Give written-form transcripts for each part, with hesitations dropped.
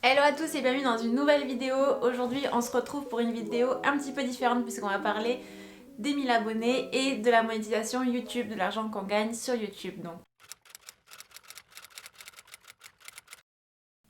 Hello à tous et bienvenue dans une nouvelle vidéo. Aujourd'hui on se retrouve pour une vidéo un petit peu différente puisqu'on va parler des 1000 abonnés et de la monétisation YouTube, de l'argent qu'on gagne sur YouTube.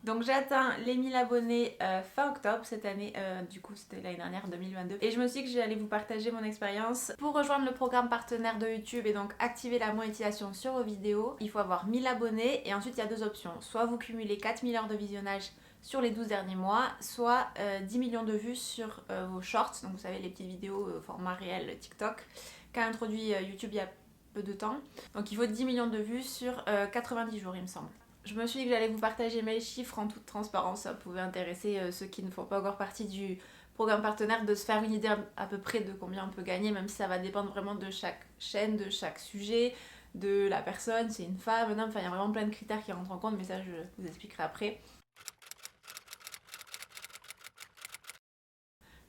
Donc j'ai atteint les 1000 abonnés fin octobre cette année, du coup c'était l'année dernière 2022. Et je me suis dit que j'allais vous partager mon expérience. Pour rejoindre le programme partenaire de YouTube et donc activer la monétisation sur vos vidéos, il faut avoir 1000 abonnés et ensuite il y a deux options. Soit vous cumulez 4000 heures de visionnage sur les 12 derniers mois, soit 10 millions de vues sur vos shorts, donc vous savez les petites vidéos format réel TikTok, qu'a introduit YouTube il y a peu de temps. Donc il faut 10 millions de vues sur 90 jours il me semble. Je me suis dit que j'allais vous partager mes chiffres en toute transparence, ça pouvait intéresser ceux qui ne font pas encore partie du programme partenaire de se faire une idée à peu près de combien on peut gagner, même si ça va dépendre vraiment de chaque chaîne, de chaque sujet, de la personne, c'est une femme, un homme, enfin il y a vraiment plein de critères qui rentrent en compte, mais ça je vous expliquerai après.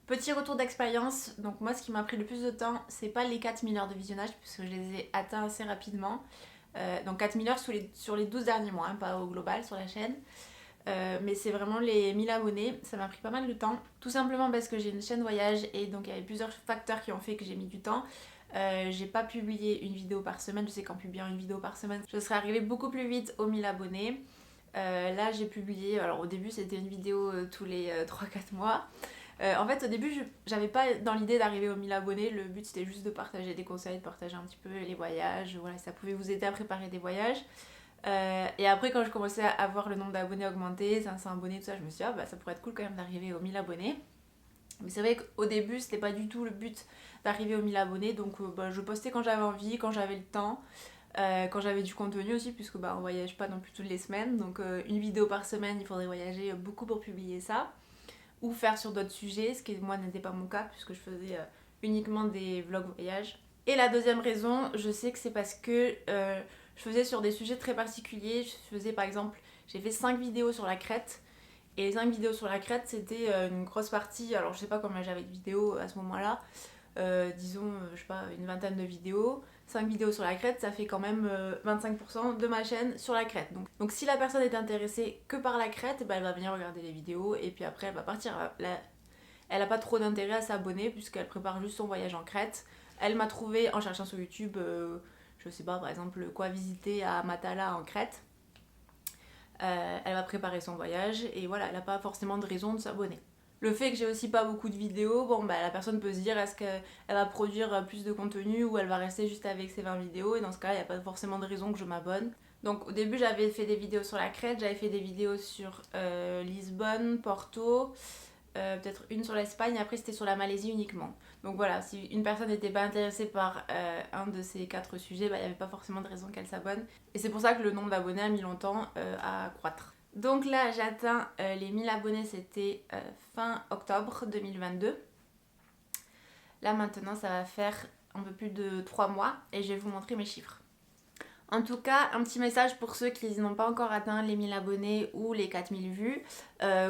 Petit retour d'expérience, donc moi ce qui m'a pris le plus de temps, c'est pas les 4000 heures de visionnage, puisque je les ai atteints assez rapidement. Donc 4000 heures sur les 12 derniers mois, hein, pas au global sur la chaîne. Mais c'est vraiment les 1000 abonnés, ça m'a pris pas mal de temps. Tout simplement parce que j'ai une chaîne voyage et donc il y avait plusieurs facteurs qui ont fait que j'ai mis du temps. J'ai pas publié une vidéo par semaine, je sais qu'en publiant une vidéo par semaine, je serais arrivée beaucoup plus vite aux 1000 abonnés. Là j'ai publié, alors au début c'était une vidéo tous les 3-4 mois. En fait, au début, j'avais pas dans l'idée d'arriver aux 1000 abonnés. Le but, c'était juste de partager des conseils, de partager un petit peu les voyages. Voilà, ça pouvait vous aider à préparer des voyages. Et après, quand je commençais à voir le nombre d'abonnés augmenter, 500 abonnés, tout ça, je me suis dit, ah, bah, ça pourrait être cool quand même d'arriver aux 1000 abonnés. Mais c'est vrai qu'au début, c'était pas du tout le but d'arriver aux 1000 abonnés. Donc, bah, je postais quand j'avais envie, quand j'avais le temps. Quand j'avais du contenu aussi, puisque bah, on voyage pas non plus toutes les semaines. Donc, une vidéo par semaine, il faudrait voyager beaucoup pour publier ça ou faire sur d'autres sujets, ce qui moi n'était pas mon cas puisque je faisais uniquement des vlogs voyage. Et la deuxième raison, je sais que c'est parce que je faisais sur des sujets très particuliers. Je faisais par exemple, j'ai fait 5 vidéos sur la Crète. Et les 5 vidéos sur la Crète, c'était une grosse partie. Alors je sais pas combien j'avais de vidéos à ce moment-là, disons, je sais pas, une vingtaine de vidéos. 5 vidéos sur la Crète, ça fait quand même 25% de ma chaîne sur la Crète. Donc si la personne est intéressée que par la Crète, bah, elle va venir regarder les vidéos et puis après elle va partir. Elle n'a pas trop d'intérêt à s'abonner puisqu'elle prépare juste son voyage en Crète. Elle m'a trouvé en cherchant sur YouTube, je sais pas, par exemple, quoi visiter à Matala en Crète. Elle va préparer son voyage et voilà, elle n'a pas forcément de raison de s'abonner. Le fait que j'ai aussi pas beaucoup de vidéos, bon bah la personne peut se dire est-ce qu'elle va produire plus de contenu ou elle va rester juste avec ses 20 vidéos et dans ce cas il n'y a pas forcément de raison que je m'abonne. Donc au début j'avais fait des vidéos sur la Crète, j'avais fait des vidéos sur Lisbonne, Porto, peut-être une sur l'Espagne, après c'était sur la Malaisie uniquement. Donc voilà, si une personne n'était pas intéressée par un de ces 4 sujets, bah, il n'y avait pas forcément de raison qu'elle s'abonne. Et c'est pour ça que le nombre d'abonnés a mis longtemps à croître. Donc là, j'ai atteint les 1000 abonnés, c'était fin octobre 2022. Là maintenant, ça va faire un peu plus de 3 mois et je vais vous montrer mes chiffres. En tout cas, un petit message pour ceux qui n'ont pas encore atteint les 1000 abonnés ou les 4000 vues.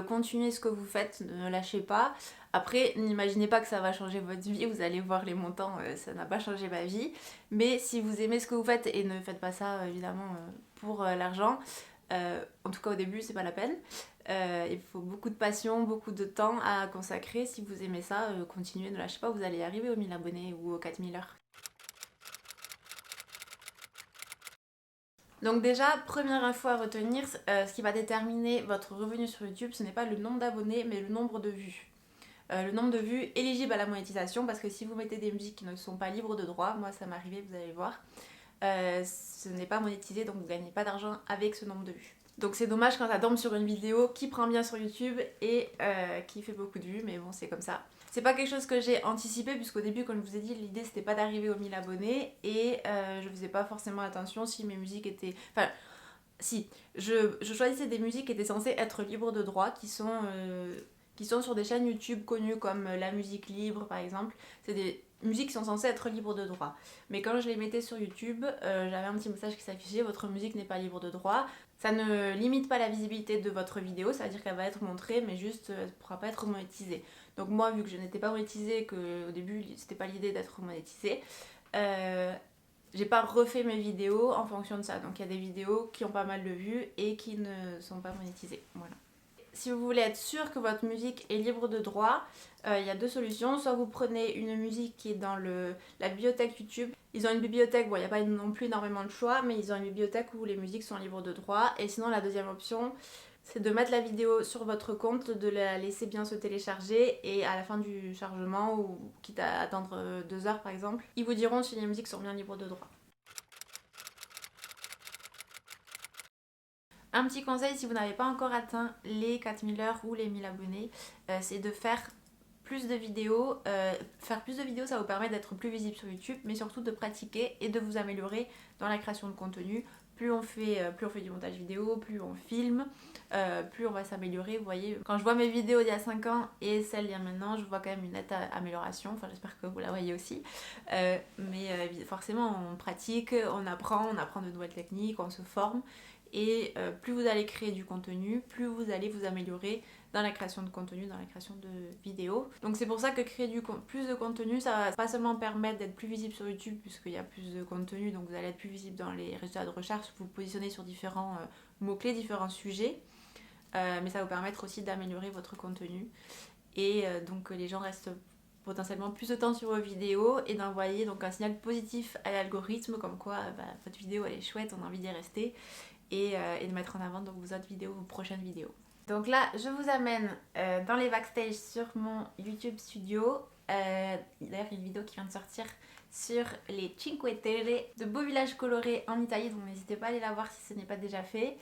Continuez ce que vous faites, ne lâchez pas. Après, n'imaginez pas que ça va changer votre vie, vous allez voir les montants, ça n'a pas changé ma vie. Mais si vous aimez ce que vous faites et ne faites pas ça évidemment pour l'argent, en tout cas au début, c'est pas la peine. Il faut beaucoup de passion, beaucoup de temps à consacrer. Si vous aimez ça, continuez, ne lâchez pas, vous allez y arriver aux 1000 abonnés ou aux 4000 heures. Donc déjà, première info à retenir, ce qui va déterminer votre revenu sur YouTube, ce n'est pas le nombre d'abonnés, mais le nombre de vues. Le nombre de vues éligibles à la monétisation, parce que si vous mettez des musiques qui ne sont pas libres de droit, moi ça m'est arrivé, vous allez voir, ce n'est pas monétisé, donc vous ne gagnez pas d'argent avec ce nombre de vues. Donc c'est dommage quand ça tombe sur une vidéo qui prend bien sur YouTube et qui fait beaucoup de vues, mais bon c'est comme ça. C'est pas quelque chose que j'ai anticipé puisqu'au début, comme je vous ai dit, l'idée c'était pas d'arriver aux 1000 abonnés et je faisais pas forcément attention si mes musiques étaient... Enfin, si, je choisissais des musiques qui étaient censées être libres de droit, qui sont sur des chaînes YouTube connues comme La Musique Libre par exemple. C'est des musiques qui sont censées être libres de droit. Mais quand je les mettais sur YouTube, j'avais un petit message qui s'affichait, votre musique n'est pas libre de droit. Ça ne limite pas la visibilité de votre vidéo, ça veut dire qu'elle va être montrée, mais juste elle ne pourra pas être monétisée. Donc moi, vu que je n'étais pas monétisée, qu'au début c'était pas l'idée d'être monétisée, j'ai pas refait mes vidéos en fonction de ça. Donc il y a des vidéos qui ont pas mal de vues et qui ne sont pas monétisées. Voilà. si vous voulez être sûr que votre musique est libre de droit, il y a deux solutions. Soit vous prenez une musique qui est dans la bibliothèque YouTube. Ils ont une bibliothèque, bon il n'y a pas non plus énormément de choix, mais ils ont une bibliothèque où les musiques sont libres de droit. Et sinon la deuxième option, c'est de mettre la vidéo sur votre compte, de la laisser bien se télécharger et à la fin du chargement, ou quitte à attendre 2 heures par exemple, ils vous diront si les musiques sont bien libres de droit. Un petit conseil si vous n'avez pas encore atteint les 4000 heures ou les 1000 abonnés, c'est de faire plus de vidéos. Faire plus de vidéos, ça vous permet d'être plus visible sur YouTube, mais surtout de pratiquer et de vous améliorer dans la création de contenu. Plus on fait du montage vidéo, plus on filme, plus on va s'améliorer. Vous voyez, quand je vois mes vidéos d'il y a 5 ans et celles d'il y a maintenant, je vois quand même une nette amélioration. Enfin, j'espère que vous la voyez aussi. Mais forcément, on pratique, on apprend de nouvelles techniques, on se forme. Et plus vous allez créer du contenu, plus vous allez vous améliorer dans la création de contenu, dans la création de vidéos. Donc c'est pour ça que créer plus de contenu, ça va pas seulement permettre d'être plus visible sur YouTube puisqu'il y a plus de contenu, donc vous allez être plus visible dans les résultats de recherche, vous vous positionnez sur différents mots-clés, différents sujets, mais ça va vous permettre aussi d'améliorer votre contenu. Et donc les gens restent potentiellement plus de temps sur vos vidéos et d'envoyer donc un signal positif à l'algorithme comme quoi votre vidéo elle est chouette, on a envie d'y rester, et de mettre en avant donc vos autres vidéos, vos prochaines vidéos. Donc là, je vous amène dans les backstage sur mon YouTube studio. D'ailleurs, il y a une vidéo qui vient de sortir sur les Cinque Terre, de beaux villages colorés en Italie, donc n'hésitez pas à aller la voir si ce n'est pas déjà fait.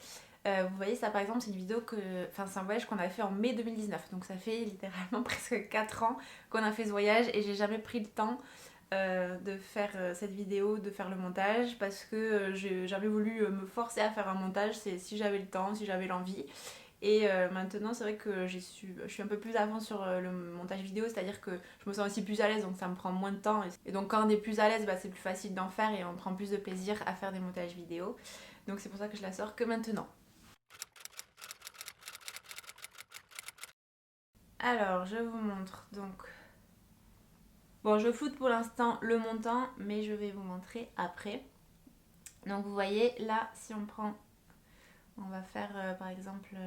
Vous voyez ça par exemple, c'est une vidéo c'est un voyage qu'on a fait en mai 2019, donc ça fait littéralement presque 4 ans qu'on a fait ce voyage et j'ai jamais pris le temps de faire cette vidéo, de faire le montage parce que j'ai jamais voulu me forcer à faire un montage, c'est si j'avais le temps, si j'avais l'envie. Et maintenant c'est vrai que je suis un peu plus avant sur le montage vidéo, c'est-à-dire que je me sens aussi plus à l'aise, donc ça me prend moins de temps. Et donc quand on est plus à l'aise, c'est plus facile d'en faire et on prend plus de plaisir à faire des montages vidéo. Donc c'est pour ça que je la sors que maintenant. Alors je vous montre donc. Bon, je floute pour l'instant le montant, mais je vais vous montrer après. Donc vous voyez là, si on prend, on va faire par exemple,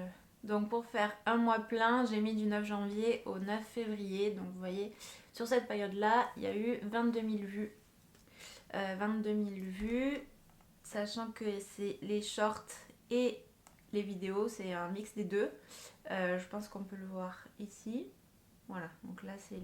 donc pour faire un mois plein, j'ai mis du 9 janvier au 9 février. Donc vous voyez, sur cette période-là, il y a eu 22 000 vues. 22 000 vues, sachant que c'est les shorts et les vidéos, c'est un mix des deux. Je pense qu'on peut le voir ici. Voilà, donc là c'est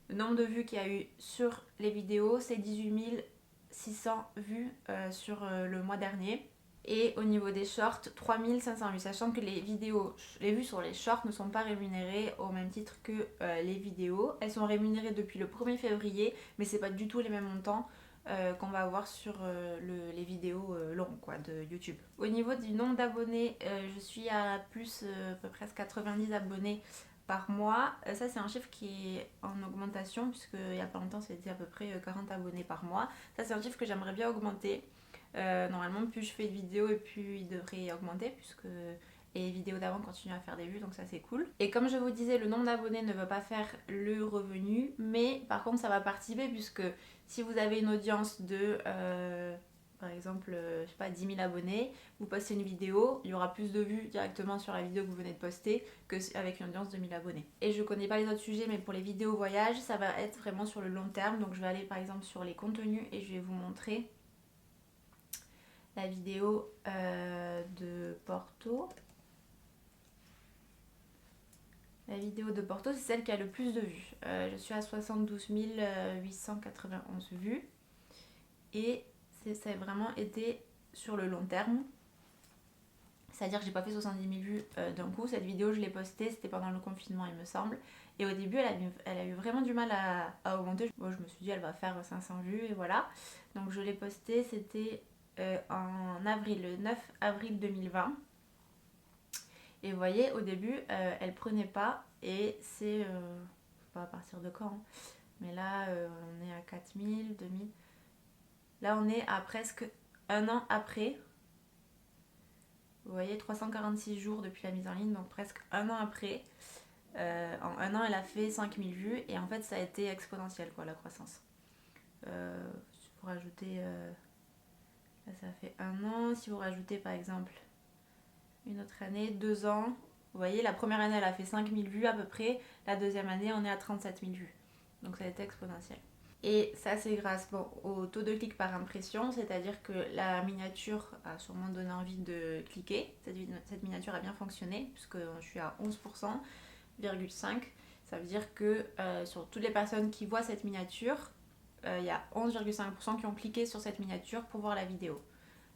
le nombre de vues qu'il y a eu sur les vidéos, c'est 18 600 vues sur le mois dernier. Et au niveau des shorts, 3500 vues, sachant que les vues sur les shorts ne sont pas rémunérées au même titre que les vidéos. Elles sont rémunérées depuis le 1er février, mais c'est pas du tout les mêmes montants qu'on va avoir sur les vidéos longues de YouTube. Au niveau du nombre d'abonnés, je suis à plus à peu près 90 abonnés par mois. Ça c'est un chiffre qui est en augmentation puisque il n'y a pas longtemps c'était à peu près 40 abonnés par mois. Ça c'est un chiffre que j'aimerais bien augmenter. Normalement plus je fais de vidéos et plus il devrait augmenter puisque les vidéos d'avant continuent à faire des vues, donc ça c'est cool. Et comme je vous disais, le nombre d'abonnés ne veut pas faire le revenu, mais par contre ça va participer puisque si vous avez une audience de par exemple, je sais pas, 10 000 abonnés, vous postez une vidéo, il y aura plus de vues directement sur la vidéo que vous venez de poster qu'avec une audience de 1000 abonnés. Et je connais pas les autres sujets, mais pour les vidéos voyage, ça va être vraiment sur le long terme. Donc je vais aller par exemple sur les contenus et je vais vous montrer la vidéo de Porto. La vidéo de Porto, c'est celle qui a le plus de vues. Je suis à 72 891 vues. Et ça a vraiment été sur le long terme. C'est-à-dire que j'ai pas fait 70 000 vues d'un coup. Cette vidéo, je l'ai postée, c'était pendant le confinement, il me semble. Et au début, elle a eu vraiment du mal à augmenter. Moi, je me suis dit, elle va faire 500 vues, et voilà. Donc, je l'ai postée, c'était en avril, le 9 avril 2020. Et vous voyez, au début, elle prenait pas. Et c'est, je sais pas à partir de quand, hein. Mais là, on est à 4000, 2000. Là, on est à presque un an après. Vous voyez, 346 jours depuis la mise en ligne, donc presque un an après. En un an, elle a fait 5000 vues et en fait, ça a été exponentiel, la croissance. Si vous rajoutez, là, ça fait un an. Si vous rajoutez, par exemple, une autre année, 2 ans, Vous voyez, la première année, elle a fait 5000 vues à peu près. La deuxième année, on est à 37 000 vues. Donc ça a été exponentiel. Et ça, c'est grâce au taux de clic par impression, c'est-à-dire que la miniature a sûrement donné envie de cliquer. Cette miniature a bien fonctionné, puisque je suis à 11,5%. Ça veut dire que sur toutes les personnes qui voient cette miniature, il y a 11,5% qui ont cliqué sur cette miniature pour voir la vidéo.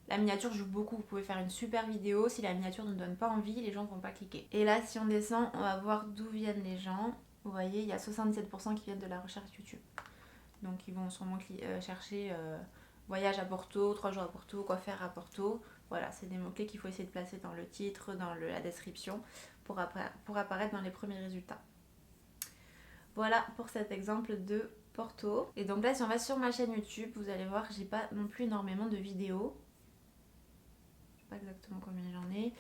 La miniature joue beaucoup, vous pouvez faire une super vidéo, si la miniature ne donne pas envie, les gens ne vont pas cliquer. Et là, si on descend, on va voir d'où viennent les gens. Vous voyez, il y a 77% qui viennent de la recherche YouTube. Donc ils vont sûrement chercher voyage à Porto, 3 jours à Porto, quoi faire à Porto. Voilà, c'est des mots-clés qu'il faut essayer de placer dans le titre, dans la description, pour apparaître dans les premiers résultats. Voilà pour cet exemple de Porto. Et donc là, si on va sur ma chaîne YouTube, vous allez voir, j'ai pas non plus énormément de vidéos. Je sais pas exactement combien j'en ai.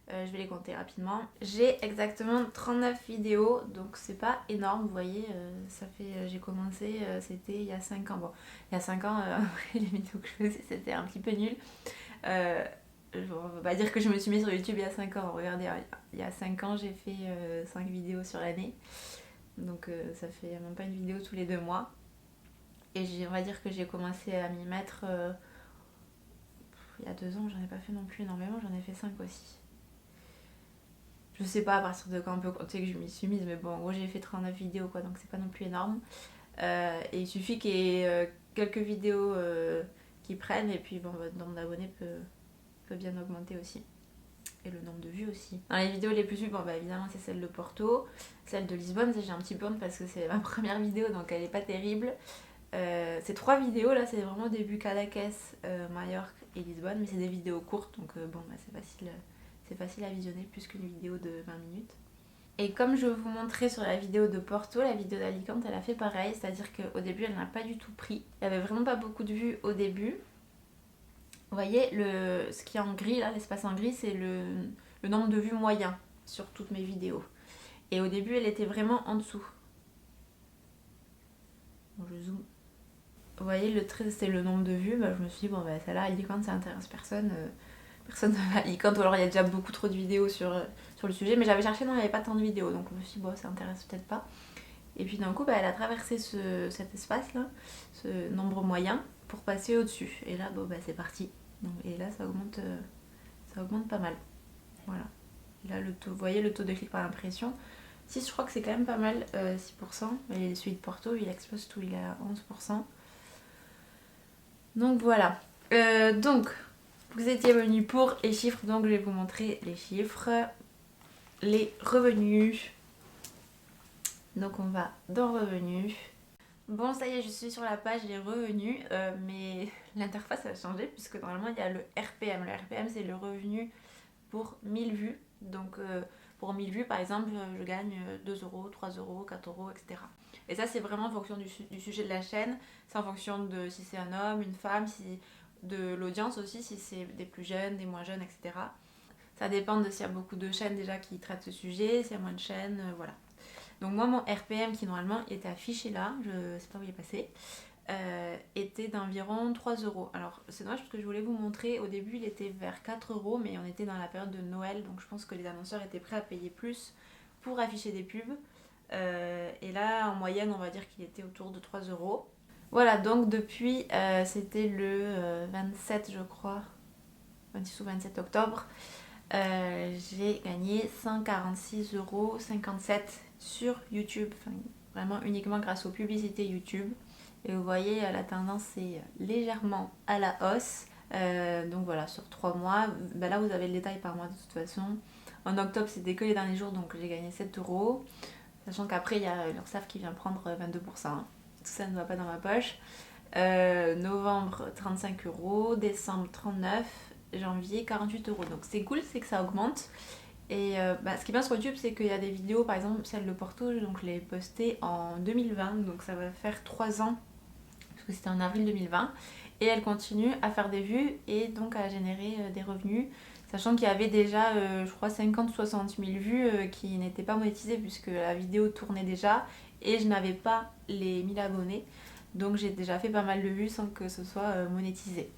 Je vais les compter rapidement. J'ai exactement 39 vidéos, donc c'est pas énorme, vous voyez, ça fait, j'ai commencé, c'était il y a 5 ans. Bon, il y a 5 ans, les vidéos que je faisais, c'était un petit peu nul. On va pas dire que je me suis mise sur YouTube il y a 5 ans. Regardez, il y a 5 ans, j'ai fait 5 vidéos sur l'année. Donc ça fait même pas une vidéo tous les 2 mois. Et on va dire que j'ai commencé à m'y mettre il y a 2 ans, j'en ai pas fait non plus énormément, j'en ai fait 5 aussi. Je sais pas à partir de quand on peut compter que je m'y suis mise, mais bon, en gros j'ai fait 39 vidéos quoi, donc c'est pas non plus énorme. Et il suffit qu'il y ait quelques vidéos qui prennent, et puis bon, votre nombre d'abonnés peut bien augmenter aussi. Et le nombre de vues aussi. Dans les vidéos les plus vues, bon bah évidemment c'est celle de Porto, celle de Lisbonne, j'ai un petit burn parce que c'est ma première vidéo donc elle est pas terrible. Ces 3 vidéos là, c'est vraiment au début Cadaqués, Majorque et Lisbonne, mais c'est des vidéos courtes donc bon bah c'est facile à visionner plus qu'une vidéo de 20 minutes. Et comme je vous montrais sur la vidéo de Porto, la vidéo d'Alicante elle a fait pareil, c'est-à-dire qu'au début elle n'a pas du tout pris. Il n'y avait vraiment pas beaucoup de vues au début. Vous voyez, ce qui est en gris là, l'espace en gris, c'est le nombre de vues moyen sur toutes mes vidéos. Et au début elle était vraiment en dessous. Bon, je zoome. Vous voyez, le trait c'est le nombre de vues, bah, je me suis dit bon bah celle-là Alicante ça intéresse personne. Personne ne va à Alicante, ou alors il y a déjà beaucoup trop de vidéos sur le sujet, mais j'avais cherché, non il n'y avait pas tant de vidéos, donc je me suis dit bon ça intéresse peut-être pas. Et puis d'un coup bah, elle a traversé cet espace là, ce nombre moyen, pour passer au-dessus. Et là bon bah c'est parti. Et là ça augmente pas mal. Voilà. Et là le taux, vous voyez le taux de clic par impression. 6 je crois que c'est quand même pas mal, 6%. Et celui de Porto il explose tout, il est à 11%. Donc voilà. Donc vous étiez venu pour les chiffres, donc je vais vous montrer les chiffres. Les revenus. Donc on va dans revenus. Bon ça y est, je suis sur la page des revenus, mais l'interface a changé puisque normalement il y a le RPM. Le RPM c'est le revenu pour 1000 vues. Donc pour 1000 vues par exemple je gagne 2 euros, 3 euros, 4 euros, etc. Et ça c'est vraiment en fonction du sujet de la chaîne. C'est en fonction de si c'est un homme, une femme, de l'audience aussi, si c'est des plus jeunes, des moins jeunes, etc. Ça dépend de s'il y a beaucoup de chaînes déjà qui traitent ce sujet, s'il y a moins de chaînes, voilà. Donc moi mon RPM qui normalement était affiché là, je sais pas où il est passé, était d'environ 3 euros. Alors c'est dommage parce que je voulais vous montrer, au début il était vers 4 euros, mais on était dans la période de Noël, donc je pense que les annonceurs étaient prêts à payer plus pour afficher des pubs. Et là en moyenne on va dire qu'il était autour de 3 euros. Voilà, donc depuis, c'était le 27 je crois, 26 ou 27 octobre, j'ai gagné 146,57 euros sur YouTube, enfin, vraiment uniquement grâce aux publicités YouTube. Et vous voyez, la tendance est légèrement à la hausse. Donc voilà, sur 3 mois, ben là vous avez le détail par mois de toute façon. En octobre, c'était que les derniers jours, donc j'ai gagné 7 euros. Sachant qu'après, il y a l'URSSAF qui vient prendre 22%. Tout ça ne va pas dans ma poche. Novembre, 35 euros. Décembre, 39. Janvier, 48 euros. Donc c'est cool, c'est que ça augmente. Et ce qui est bien sur YouTube, c'est qu'il y a des vidéos, par exemple celle de Porto, donc je l'ai postée en 2020, donc ça va faire 3 ans, parce que c'était en avril 2020. Et elle continue à faire des vues et donc à générer des revenus. Sachant qu'il y avait déjà, je crois, 50-60 000 vues qui n'étaient pas monétisées puisque la vidéo tournait déjà et je n'avais pas les 1000 abonnés. Donc j'ai déjà fait pas mal de vues sans que ce soit monétisé.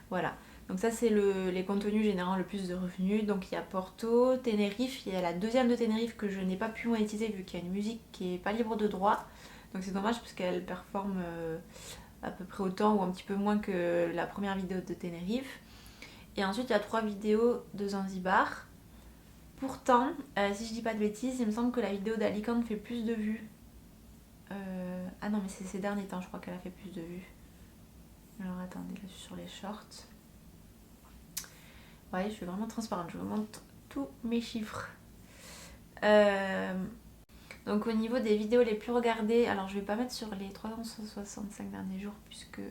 Voilà. Donc ça c'est les contenus générant le plus de revenus. Donc il y a Porto, Tenerife, il y a la deuxième de Tenerife que je n'ai pas pu monétiser vu qu'il y a une musique qui est pas libre de droit. Donc c'est dommage parce qu'elle performe à peu près autant ou un petit peu moins que la première vidéo de Tenerife. Et ensuite il y a 3 vidéos de Zanzibar. Pourtant, si je dis pas de bêtises, il me semble que la vidéo d'Alicante fait plus de vues. Ah non mais c'est ces derniers temps je crois qu'elle a fait plus de vues. Alors attendez, là je suis sur les shorts. Ouais, je suis vraiment transparente, je vous montre tous mes chiffres. Donc au niveau des vidéos les plus regardées, alors je vais pas mettre sur les 365 derniers jours puisque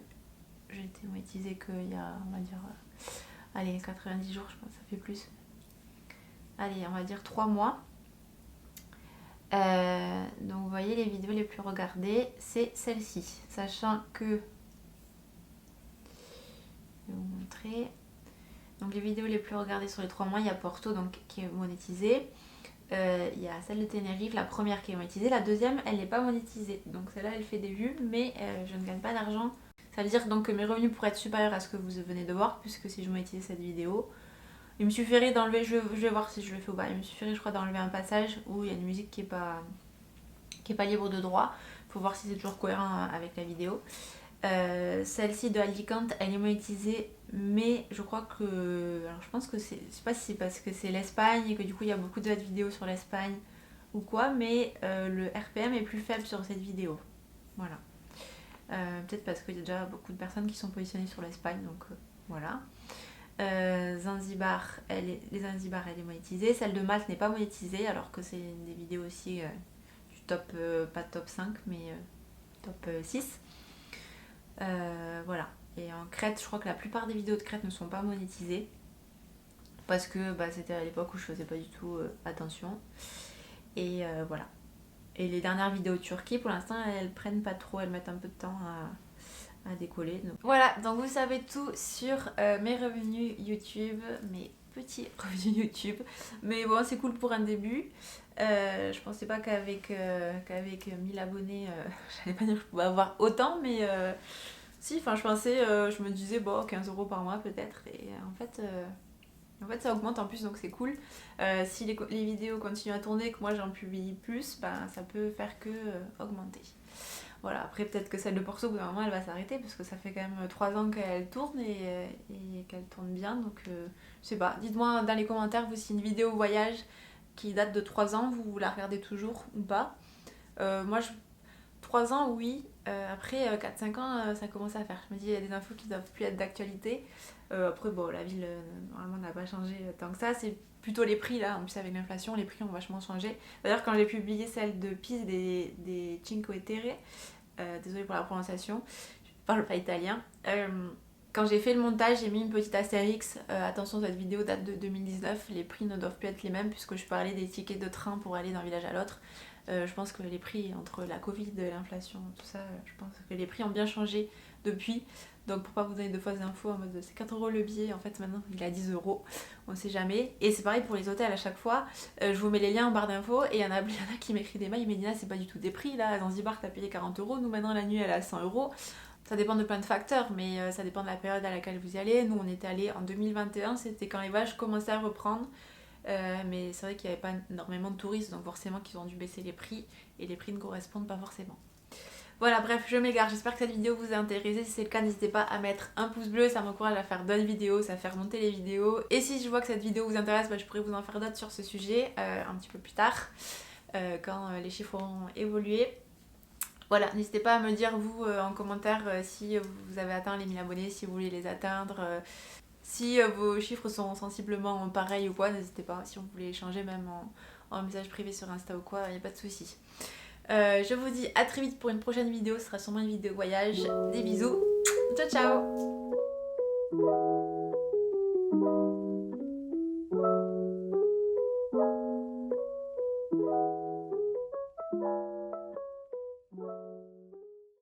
j'ai été monétisée qu'il y a, on va dire, allez, 90 jours, je pense que ça fait plus. Allez, on va dire 3 mois. Donc vous voyez les vidéos les plus regardées, c'est celle-ci. Sachant que... Je vais vous montrer... Donc les vidéos les plus regardées sur les 3 mois, il y a Porto donc, qui est monétisée. Il y a celle de Tenerife, la première qui est monétisée. La deuxième, elle n'est pas monétisée. Donc celle-là, elle fait des vues, mais je ne gagne pas d'argent. Ça veut dire donc que mes revenus pourraient être supérieurs à ce que vous venez de voir, puisque si je monétisais cette vidéo, il me suffirait d'enlever, je vais voir si je le fais ou pas, il me suffirait je crois d'enlever un passage où il y a une musique qui est pas libre de droit. Il faut voir si c'est toujours cohérent avec la vidéo. Celle-ci de Alicante, elle est monétisée, mais je crois que... Alors je pense que c'est... Je sais pas si c'est parce que c'est l'Espagne et que du coup il y a beaucoup de vidéos sur l'Espagne ou quoi, mais le RPM est plus faible sur cette vidéo. Voilà. Peut-être parce qu'il y a déjà beaucoup de personnes qui sont positionnées sur l'Espagne, donc voilà. Zanzibar, les Zanzibar, elle est monétisée. Celle de Malte n'est pas monétisée, alors que c'est des vidéos aussi du top, pas top 5, mais top 6. Voilà. Et en Crète, je crois que la plupart des vidéos de Crète ne sont pas monétisées. Parce que c'était à l'époque où je faisais pas du tout attention. Et voilà. Et les dernières vidéos de Turquie, pour l'instant, elles prennent pas trop, elles mettent un peu de temps à décoller. Donc. Voilà, donc vous savez tout sur mes revenus YouTube, mes petits revenus YouTube. Mais bon, c'est cool pour un début. Je pensais pas qu'avec 1000 abonnés, j'allais pas dire que je pouvais avoir autant, mais si, enfin je pensais, je me disais bon 15 € par mois peut-être, et en fait ça augmente en plus, donc c'est cool. Si les vidéos continuent à tourner, que moi j'en publie plus, ça peut faire que augmenter. Voilà, après peut-être que celle de Porto, au bout d'un moment elle va s'arrêter, parce que ça fait quand même 3 ans qu'elle tourne et qu'elle tourne bien, donc je sais pas. Dites-moi dans les commentaires, vous, si une vidéo voyage qui date de 3 ans, vous la regardez toujours ou pas. Moi, 3 ans, oui. Après, 4-5 ans, ça commence à faire. Je me dis, il y a des infos qui doivent plus être d'actualité. Après, bon, la ville, normalement, n'a pas changé tant que ça. C'est plutôt les prix, là. En plus, avec l'inflation, les prix ont vachement changé. D'ailleurs, quand j'ai publié celle de Pise des Cinque Terre, désolée pour la prononciation, je parle pas italien. Quand j'ai fait le montage, j'ai mis une petite astérix. Attention, cette vidéo date de 2019. Les prix ne doivent plus être les mêmes puisque je parlais des tickets de train pour aller d'un village à l'autre. Je pense que les prix, entre la Covid, l'inflation, tout ça, je pense que les prix ont bien changé depuis. Donc pour pas vous donner de fausses infos en mode c'est 4 € le billet, en fait maintenant il est à 10 €, on sait jamais. Et c'est pareil pour les hôtels à chaque fois. Je vous mets les liens en barre d'infos et il y en a qui m'écrit des mails, Mélina c'est pas du tout des prix là, à Zanzibar t'as payé 40 €, nous maintenant la nuit elle est à 100 €. Ça dépend de plein de facteurs, mais ça dépend de la période à laquelle vous y allez. Nous on était allés en 2021, c'était quand les voyages commençaient à reprendre. Mais c'est vrai qu'il n'y avait pas énormément de touristes, donc forcément qu'ils ont dû baisser les prix, et les prix ne correspondent pas forcément. Voilà, bref, je m'égare, j'espère que cette vidéo vous a intéressé. Si c'est le cas, n'hésitez pas à mettre un pouce bleu, ça m'encourage à faire d'autres vidéos, ça fait remonter les vidéos. Et si je vois que cette vidéo vous intéresse, je pourrais vous en faire d'autres sur ce sujet un petit peu plus tard, quand les chiffres auront évolué. Voilà, n'hésitez pas à me dire vous en commentaire si vous avez atteint les 1000 abonnés, si vous voulez les atteindre. Si vos chiffres sont sensiblement pareils ou quoi, n'hésitez pas. Si vous voulez échanger même en message privé sur Insta ou quoi, il n'y a pas de souci. Je vous dis à très vite pour une prochaine vidéo. Ce sera sûrement une vidéo voyage. Des bisous. Ciao ciao.